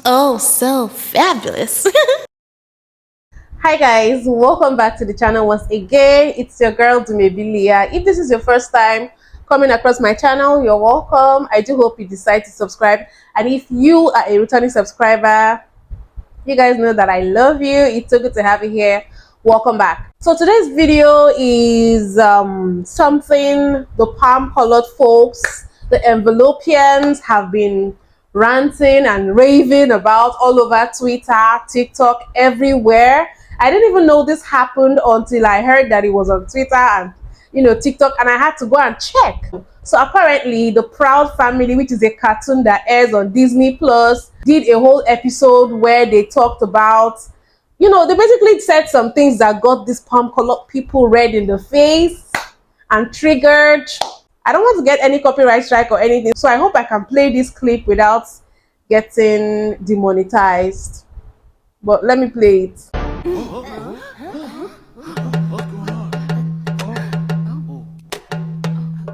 Oh, so fabulous. Hi guys, welcome back to the channel once again. It's your girl Dumebilia. If this is your first time coming across my channel, you're welcome. I do hope you decide to subscribe, and if you are a returning subscriber, you guys know that I love you. It's so good to have you here. Welcome back. So today's video is something the palm colored folks, the envelopians, have been ranting and raving about all over Twitter, TikTok, everywhere. I didn't even know this happened until I heard that it was on Twitter and TikTok, and I had to go and check. So apparently the Proud Family, which is a cartoon that airs on Disney Plus, did a whole episode where they talked about, they basically said some things that got these palm colored people red in the face and triggered. I don't want to get any copyright strike or anything, so I hope I can play this clip without getting demonetized. But let me play it.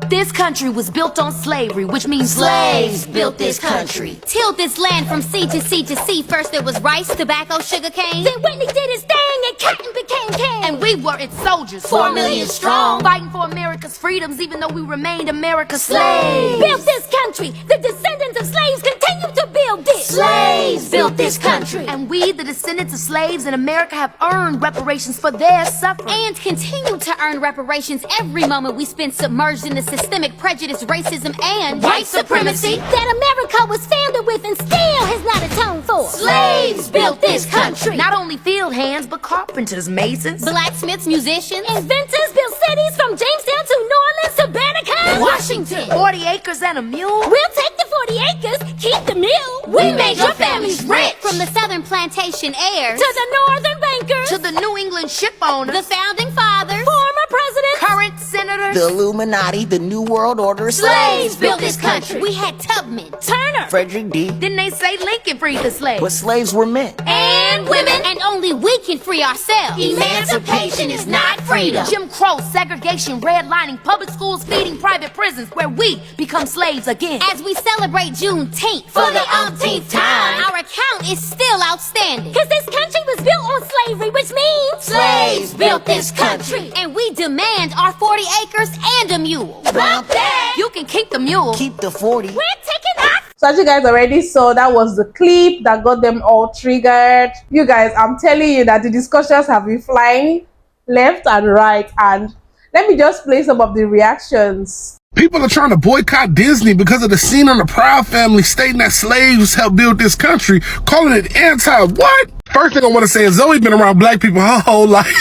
This country was built on slavery, which means slaves built this country. Tilled this land from sea to sea to sea. First there was rice, tobacco, sugar cane. Then Whitney did his thing and cotton became king. And we were its soldiers, 4 million strong, fighting for America's freedoms, even though we remained America's slaves. Built this country. The descendants of slaves continue to build this. Slaves built this country. And we, the descendants of slaves in America, have earned reparations for their suffering. And continue to earn reparations every moment we spend submerged in the systemic prejudice, racism, and white supremacy that America was founded with and still has not atoned for. Slaves built this country. Not only field hands, but carpenters, masons, blacksmiths, musicians, inventors built cities from Jamestown to New Orleans to Banneker, Washington. 40 acres and a mule. We'll take the 40 acres, keep the mule. We made your families rich. From the southern plantation heirs to the northern bankers to the New England ship owners, the founding fathers, former presidents, current senators, the Illuminati, the New World Order. Slaves built this country. We had Tubman, Turner, Frederick D. Didn't they say Lincoln freed the slaves? But slaves were men. And women. And only we can free ourselves. Emancipation is not freedom. Jim Crow, segregation, redlining, public schools feeding private prisons, where we become slaves again. As we celebrate Juneteenth for the umpteenth time, our account is still outstanding. Cause this country was built on slavery, which means slaves built this country. And we demand our 40 acres and a mule. Bump that! You can keep the mule. Keep the 40. We're taking off. So as you guys already saw, that was the clip that got them all triggered. You guys, I'm telling you that the discussions have been flying left and right, and let me just play some of the reactions. People are trying to boycott Disney because of the scene on the Proud Family stating that slaves helped build this country, calling it anti-what? First thing I want to say is Zoe been around black people her whole life.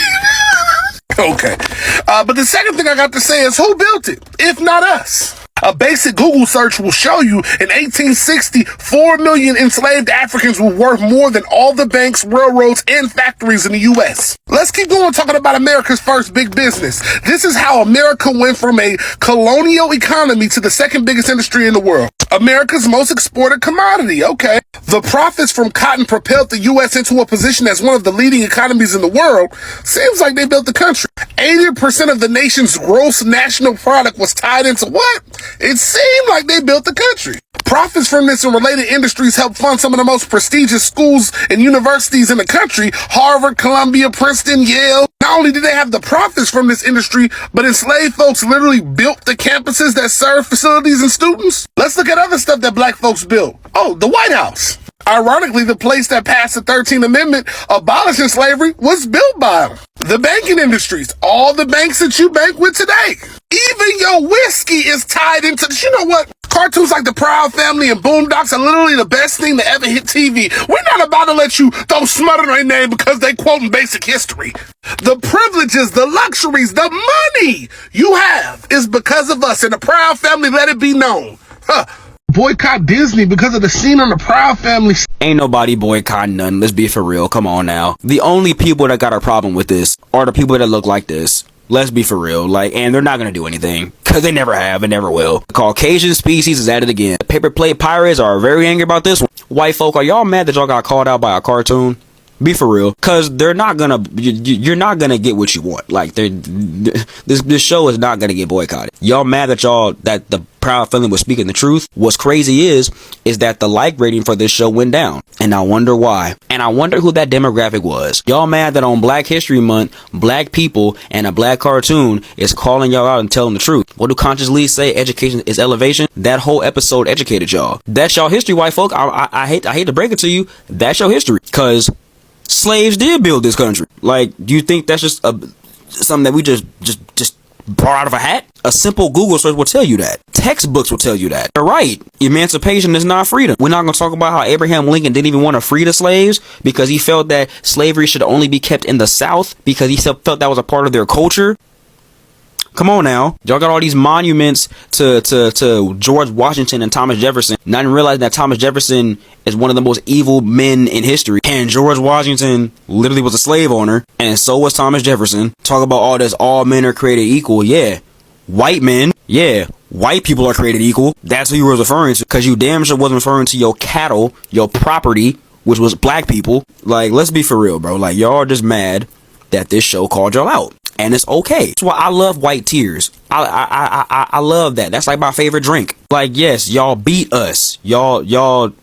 Okay. But the second thing I got to say is who built it, if not us? A basic Google search will show you in 1860, 4 million enslaved Africans were worth more than all the banks, railroads, and factories in the U.S. Let's keep going talking about America's first big business. This is how America went from a colonial economy to the second biggest industry in the world. America's most exported commodity, okay. The profits from cotton propelled the U.S. into a position as one of the leading economies in the world. Seems like they built the country. 80% of the nation's gross national product was tied into what? It seemed like they built the country. Profits from this and related industries helped fund some of the most prestigious schools and universities in the country. Harvard, Columbia, Princeton, Yale. Not only did they have the profits from this industry, but enslaved folks literally built the campuses that serve facilities and students. Let's look at other stuff that black folks built. Oh, the White House. Ironically, the place that passed the 13th Amendment abolishing slavery was built by them. The banking industries, all the banks that you bank with today. Even your whiskey is tied into, you know what? Cartoons like the Proud Family and Boondocks are literally the best thing to ever hit TV. We're not about to let you throw smut on their name because they quoting basic history. The privileges, the luxuries, the money you have is because of us, and the Proud Family, let it be known. Boycott Disney because of the scene on the Proud Family. Ain't nobody boycotting none. Let's be for real. Come on now. The only people that got a problem with this are the people that look like this. Let's be for real. And they're not gonna do anything. Cause they never have and never will. The Caucasian species is at it again. The paper plate pirates are very angry about this one. White folk, are y'all mad that y'all got called out by a cartoon? Be for real, because they're not gonna. You're not gonna get what you want. Like this show is not gonna get boycotted. Y'all mad that the Proud Family was speaking the truth? What's crazy is that the like rating for this show went down, and I wonder why. And I wonder who that demographic was. Y'all mad that on Black History Month, black people and a black cartoon is calling y'all out and telling the truth. What do Conscious Lee say? Education is elevation. That whole episode educated y'all. That's y'all history, white folk. I hate to break it to you. That's your history, because slaves did build this country. Like, do you think that's just something that we just brought out of a hat? A simple Google search will tell you that. Textbooks will tell you that. You're right. Emancipation is not freedom. We're not going to talk about how Abraham Lincoln didn't even want to free the slaves because he felt that slavery should only be kept in the South because he felt that was a part of their culture. Come on now. Y'all got all these monuments to George Washington and Thomas Jefferson, not even realizing that Thomas Jefferson is one of the most evil men in history. And George Washington literally was a slave owner, and so was Thomas Jefferson. Talk about all this, all men are created equal. Yeah. White men. Yeah. White people are created equal. That's who you were referring to, because you damn sure wasn't referring to your cattle, your property, which was black people. Like, let's be for real, bro. Like, y'all are just mad that this show called y'all out. And it's okay. That's why I love white tears. I love that. That's like my favorite drink. Like, yes, y'all beat us. Y'all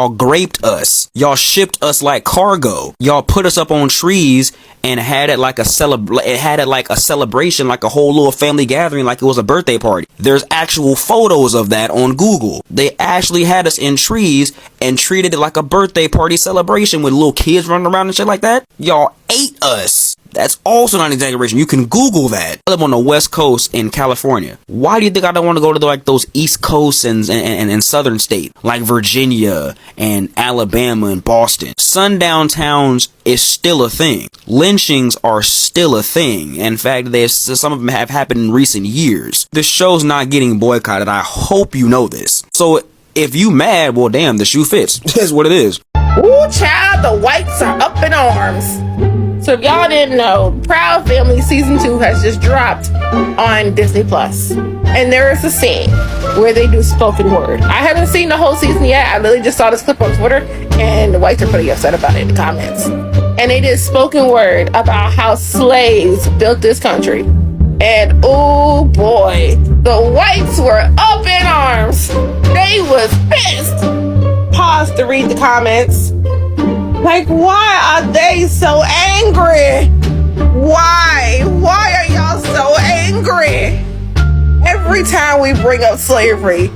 graped us. Y'all shipped us like cargo. Y'all put us up on trees and had it like a celebration, like a whole little family gathering, like it was a birthday party. There's actual photos of that on Google. They actually had us in trees and treated it like a birthday party celebration with little kids running around and shit like that. Y'all ate us. That's also not an exaggeration. You can Google that. I live on the West Coast in California. Why do you think I don't want to go to those East Coast and southern states like Virginia and Alabama and Boston? Sundown towns is still a thing. Lynchings are still a thing. In fact, some of them have happened in recent years. This show's not getting boycotted. I hope you know this. So if you mad, well, damn, the shoe fits. That's what it is. Ooh, child, the whites are up in arms. So if y'all didn't know, Proud Family Season 2 has just dropped on Disney Plus. And there is a scene where they do spoken word. I haven't seen the whole season yet. I literally just saw this clip on Twitter, and the whites are pretty upset about it in the comments. And they did spoken word about how slaves built this country. And oh boy, the whites were up in arms. They was pissed. Pause to read the comments. Like, why are they so angry? Why? Why are y'all so angry? Every time we bring up slavery,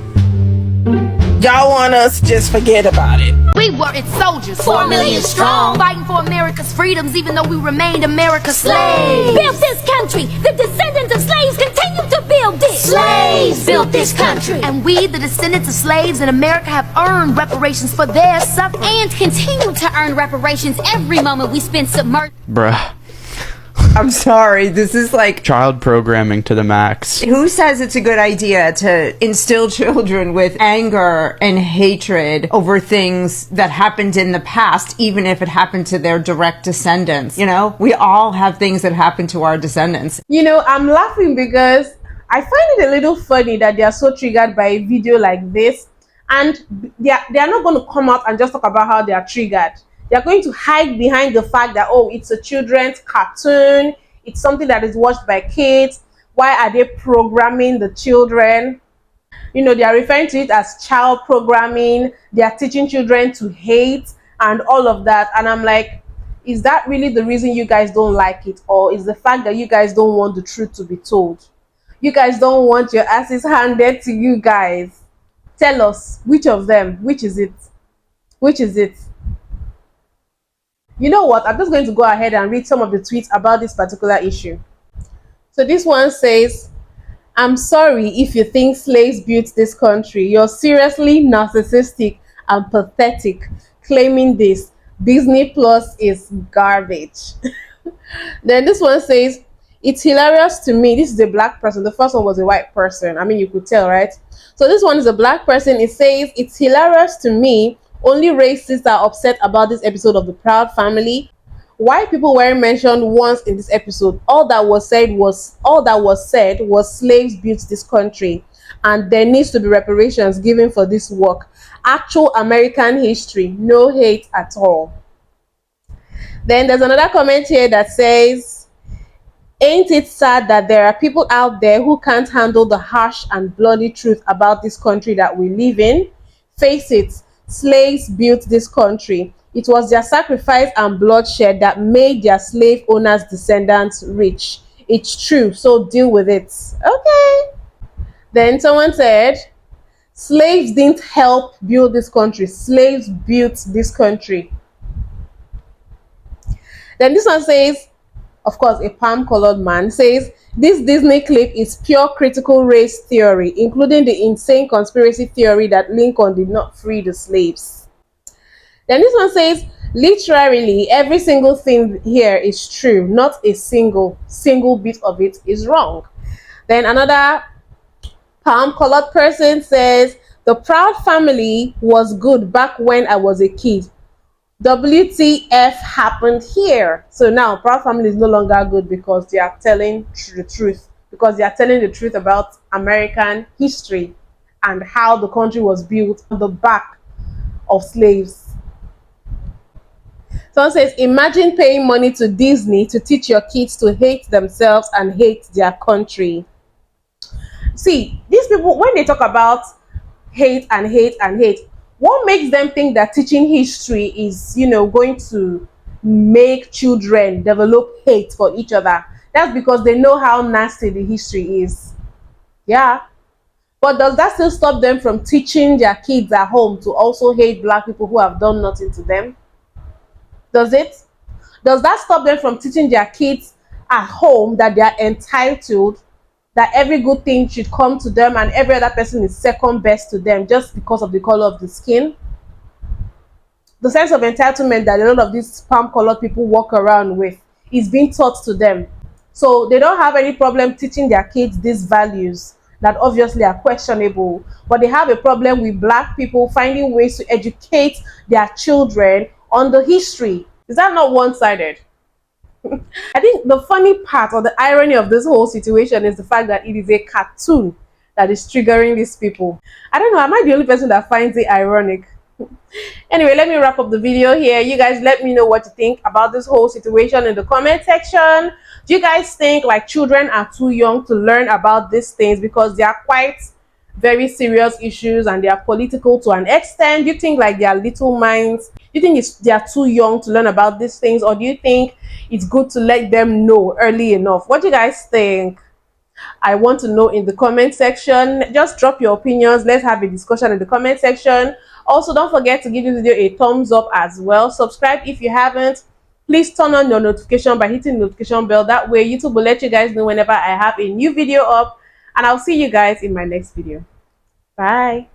y'all want us to just forget about it. We were its soldiers, 4 million strong, fighting for America's freedoms, even though we remained America's slaves. built this country. The descendants of slaves continue to build it. Slaves built this country. And we, the descendants of slaves in America, have earned reparations for their suffering. And continue to earn reparations every moment we spend submerged. Bruh. I'm sorry, this is like Child programming to the max. who says it's a good idea to instill children with anger and hatred over things that happened in the past, even if it happened to their direct descendants? You know, we all have things that happen to our descendants. You know, I'm laughing because I find it a little funny that they are so triggered by a video like this, and they are not going to come out and just talk about how they are triggered. They're going to hide behind the fact that, oh, it's a children's cartoon, it's something that is watched by kids. Why are they programming the children? You know, they are referring to it as child programming. They are teaching children to hate and all of that. And I'm like, is that really the reason you guys don't like it? Or is the fact that you guys don't want the truth to be told? You guys don't want your asses handed to you guys. Tell us, which of them? Which is it? Which is it? You know what? I'm just going to go ahead and read some of the tweets about this particular issue. So this one says, I'm sorry if you think slaves built this country. You're seriously narcissistic and pathetic claiming this. Disney Plus is garbage. Then this one says, it's hilarious to me. This is a black person. The first one was a white person. I mean, you could tell, right? So this one is a black person. It says, it's hilarious to me. Only racists are upset about this episode of the Proud Family. White people weren't mentioned once in this episode. All that was said was slaves built this country, and there needs to be reparations given for this work. Actual American history, no hate at all. Then there's another comment here that says, ain't it sad that there are people out there who can't handle the harsh and bloody truth about this country that we live in? Face it, slaves built this country. It was their sacrifice and bloodshed that made their slave owners' descendants rich. It's true, so deal with it. Okay. Then someone said, slaves didn't help build this country. Slaves built this country. Then this one says, of course, a palm-colored man says, this Disney clip is pure critical race theory, including the insane conspiracy theory that Lincoln did not free the slaves. Then this one says, literally, every single thing here is true. Not a single bit of it is wrong. Then another palm-colored person says, the Proud Family was good back when I was a kid. WTF happened here? So now Proud Family is no longer good because they are telling the truth. Because they are telling the truth about American history and how the country was built on the back of slaves. Someone says, imagine paying money to Disney to teach your kids to hate themselves and hate their country. See, these people, when they talk about hate and hate and hate, what makes them think that teaching history is, going to make children develop hate for each other? That's because they know how nasty the history is. Yeah. But does that still stop them from teaching their kids at home to also hate black people who have done nothing to them? Does it? Does that stop them from teaching their kids at home that they are entitled, that every good thing should come to them and every other person is second best to them just because of the color of the skin? The sense of entitlement that a lot of these palm-colored people walk around with is being taught to them. So they don't have any problem teaching their kids these values that obviously are questionable, but they have a problem with black people finding ways to educate their children on the history. Is that not one-sided? I think the funny part or the irony of this whole situation is the fact that it is a cartoon that is triggering these people. I don't know, am I the only person that finds it ironic? Anyway, let me wrap up the video here. You guys let me know what you think about this whole situation in the comment section. Do you guys think like children are too young to learn about these things because they are quite very serious issues and they are political to an extent? Do you think like they are little minds? Do you think they are too young to learn about these things, or do you think it's good to let them know early enough? What do you guys think? I want to know in the comment section. Just drop your opinions. Let's have a discussion in the comment section. Also, don't forget to give this video a thumbs up as well. Subscribe if you haven't. Please turn on your notification by hitting the notification bell. That way YouTube will let you guys know whenever I have a new video up. And I'll see you guys in my next video. Bye.